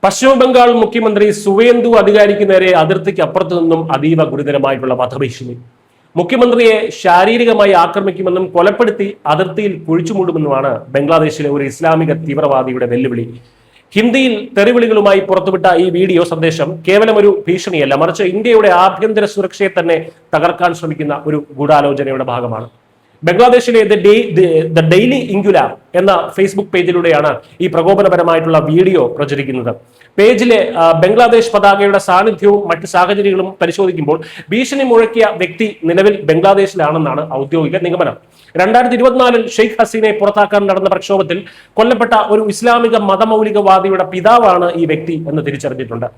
പശ്ചിമ ബംഗാൾ മുഖ്യമന്ത്രി സുവേന്ദു അധികാരിക്ക് നേരെ അതിർത്തിക്ക് അപ്പുറത്തു നിന്നും അതീവ ഗുരുതരമായിട്ടുള്ള വധഭീഷണി. മുഖ്യമന്ത്രിയെ ശാരീരികമായി ആക്രമിക്കുമെന്നും കൊലപ്പെടുത്തി അതിർത്തിയിൽ കുഴിച്ചുമൂടുമെന്നുമാണ് ബംഗ്ലാദേശിലെ ഒരു ഇസ്ലാമിക തീവ്രവാദിയുടെ വെല്ലുവിളി. ഹിന്ദിയിൽ തെറിവിളികളുമായി പുറത്തുവിട്ട ഈ വീഡിയോ സന്ദേശം കേവലം ഒരു ഭീഷണിയല്ല, മറിച്ച് ഇന്ത്യയുടെ ആഭ്യന്തര സുരക്ഷയെ തന്നെ തകർക്കാൻ ശ്രമിക്കുന്ന ഒരു ഗൂഢാലോചനയുടെ ഭാഗമാണ്. ബംഗ്ലാദേശിലെ ദ ഡെയിലി ഇംഗുലാർ എന്ന ഫേസ്ബുക്ക് പേജിലൂടെയാണ് ഈ പ്രകോപനപരമായിട്ടുള്ള വീഡിയോ പ്രചരിക്കുന്നത്. പേജിലെ ബംഗ്ലാദേശ് പതാകയുടെ സാന്നിധ്യവും മറ്റ് സാഹചര്യങ്ങളും പരിശോധിക്കുമ്പോൾ ഭീഷണി മുഴക്കിയ വ്യക്തി നിലവിൽ ബംഗ്ലാദേശിലാണെന്നാണ് ഔദ്യോഗിക നിഗമനം. 2024 ഷെയ്ഖ് ഹസീനയെ പുറത്താക്കാൻ നടന്ന പ്രക്ഷോഭത്തിൽ കൊല്ലപ്പെട്ട ഒരു ഇസ്ലാമിക മതമൗലികവാദിയുടെ പിതാവാണ് ഈ വ്യക്തി എന്ന് തിരിച്ചറിഞ്ഞിട്ടുണ്ട്.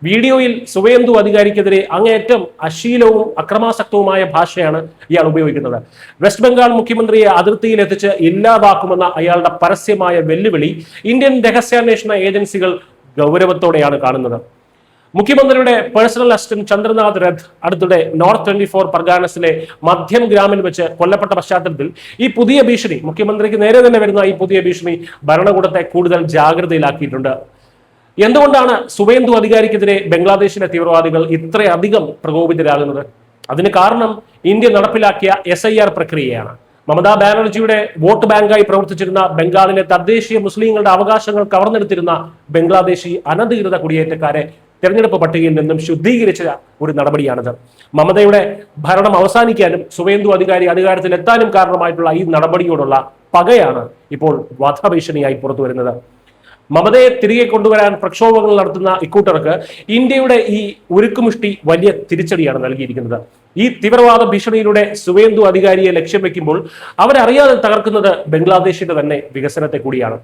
വീഡിയോയിൽ സുവേന്ദു അധികാരിക്കെതിരെ അങ്ങേയറ്റം അശ്ലീലവും അക്രമാസക്തവുമായ ഭാഷയാണ് ഇയാൾ ഉപയോഗിക്കുന്നത്. വെസ്റ്റ് ബംഗാൾ മുഖ്യമന്ത്രിയെ അതിർത്തിയിൽ എത്തിച്ച് ഇല്ലാതാക്കുമെന്ന അയാളുടെ പരസ്യമായ വെല്ലുവിളി ഇന്ത്യൻ രഹസ്യാന്വേഷണ ഏജൻസികൾ ഗൗരവത്തോടെയാണ് കാണുന്നത്. മുഖ്യമന്ത്രിയുടെ പേഴ്സണൽ അസിസ്റ്റന്റ് ചന്ദ്രനാഥ് രഥ് അടുത്തിടെ നോർത്ത് 24 പർഗാനസിലെ മധ്യം ഗ്രാമിൽ വെച്ച് കൊല്ലപ്പെട്ട പശ്ചാത്തലത്തിൽ ഈ പുതിയ ഭീഷണി, മുഖ്യമന്ത്രിക്ക് നേരെ തന്നെ വരുന്ന ഈ പുതിയ ഭീഷണി ഭരണകൂടത്തെ കൂടുതൽ ജാഗ്രതയിലാക്കിയിട്ടുണ്ട്. എന്തുകൊണ്ടാണ് സുവേന്ദു അധികാരിക്കെതിരെ ബംഗ്ലാദേശിലെ തീവ്രവാദികൾ ഇത്രയധികം പ്രകോപിതരാകുന്നത്? അതിന് കാരണം ഇന്ത്യ നടപ്പിലാക്കിയ SIR പ്രക്രിയയാണ്. മമതാ ബാനർജിയുടെ വോട്ട് ബാങ്കായി പ്രവർത്തിച്ചിരുന്ന ബംഗാളിലെ തദ്ദേശീയ മുസ്ലിങ്ങളുടെ അവകാശങ്ങൾ കവർന്നെടുത്തിരുന്ന ബംഗ്ലാദേശി അനധികൃത കുടിയേറ്റക്കാരെ തെരഞ്ഞെടുപ്പ് പട്ടികയിൽ നിന്നും ശുദ്ധീകരിച്ച ഒരു നടപടിയാണിത്. മമതയുടെ ഭരണം അവസാനിക്കാനും സുവേന്ദു അധികാരി അധികാരത്തിൽ എത്താനും കാരണമായിട്ടുള്ള ഈ നടപടിയോടുള്ള പകയാണ് ഇപ്പോൾ വധഭീഷണിയായി പുറത്തു വരുന്നത്. മമതയെ തിരികെ കൊണ്ടുവരാൻ പ്രക്ഷോഭങ്ങൾ നടത്തുന്ന ഇക്കൂട്ടർക്ക് ഇന്ത്യയുടെ ഈ ഉരുക്കുമുഷ്ടി വലിയ തിരിച്ചടിയാണ് നൽകിയിരിക്കുന്നത്. ഈ തീവ്രവാദ ഭീഷണിയിലൂടെ സുവേന്ദു അധികാരിയെ ലക്ഷ്യം വെക്കുമ്പോൾ അവരറിയാതെ തകർക്കുന്നത് ബംഗ്ലാദേശിന്റെ തന്നെ വികസനത്തെ കൂടിയാണ്.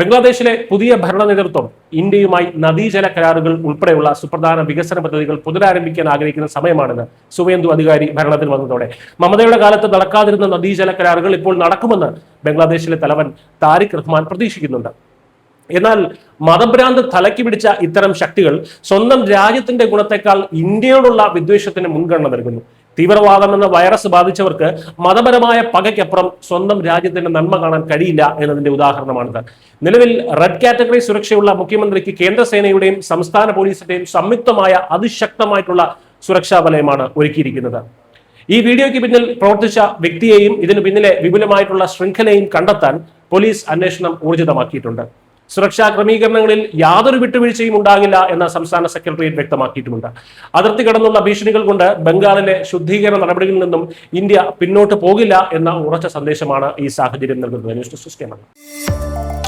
ബംഗ്ലാദേശിലെ പുതിയ ഭരണ നേതൃത്വം ഇന്ത്യയുമായി നദീജല കരാറുകൾ ഉൾപ്പെടെയുള്ള സുപ്രധാന വികസന പദ്ധതികൾ പുനരാരംഭിക്കാൻ ആഗ്രഹിക്കുന്ന സമയമാണിത്. സുവേന്ദു അധികാരി ഭരണത്തിൽ വന്നതോടെ മമതയുടെ കാലത്ത് നടക്കാതിരുന്ന നദീജല കരാറുകൾ ഇപ്പോൾ നടക്കുമെന്ന് ബംഗ്ലാദേശിലെ തലവൻ താരിഖ് റഹ്മാൻ പ്രതീക്ഷിക്കുന്നുണ്ട്. എന്നാൽ മതഭ്രാന്ത് തലയ്ക്ക് പിടിച്ച ഇത്തരം ശക്തികൾ സ്വന്തം രാജ്യത്തിന്റെ ഗുണത്തെക്കാൾ ഇന്ത്യയോടുള്ള വിദ്വേഷത്തിന് മുൻഗണന നൽകുന്നു. തീവ്രവാദം എന്ന വൈറസ് ബാധിച്ചവർക്ക് മതപരമായ പകയ്ക്കപ്പുറം സ്വന്തം രാജ്യത്തിന്റെ നന്മ കാണാൻ കഴിയില്ല എന്നതിന്റെ ഉദാഹരണമാണിത്. നിലവിൽ റെഡ് കാറ്റഗറി സുരക്ഷയുള്ള മുഖ്യമന്ത്രിക്ക് കേന്ദ്രസേനയുടെയും സംസ്ഥാന പോലീസിന്റെയും സംയുക്തമായ അതിശക്തമായിട്ടുള്ള സുരക്ഷാ വലയമാണ് ഒരുക്കിയിരിക്കുന്നത്. ഈ വീഡിയോയ്ക്ക് പിന്നിൽ പ്രവർത്തിച്ച വ്യക്തിയെയും ഇതിനു പിന്നിലെ വിപുലമായിട്ടുള്ള ശൃംഖലയും കണ്ടെത്താൻ പോലീസ് അന്വേഷണം ഊർജിതമാക്കിയിട്ടുണ്ട്. സുരക്ഷാ ക്രമീകരണങ്ങളിൽ യാതൊരു വിട്ടുവീഴ്ചയും ഉണ്ടാകില്ല എന്ന സംസ്ഥാന സെക്രട്ടേറിയറ്റ് വ്യക്തമാക്കിയിട്ടുമുണ്ട്. അതിർത്തി കടന്നുള്ള ഭീഷണികൾ കൊണ്ട് ബംഗാളിലെ ശുദ്ധീകരണ നടപടികളിൽ നിന്നും ഇന്ത്യ പിന്നോട്ട് പോകില്ല എന്ന ഉറച്ച സന്ദേശമാണ് ഈ സാഹചര്യം നൽകുന്നത്. News desk.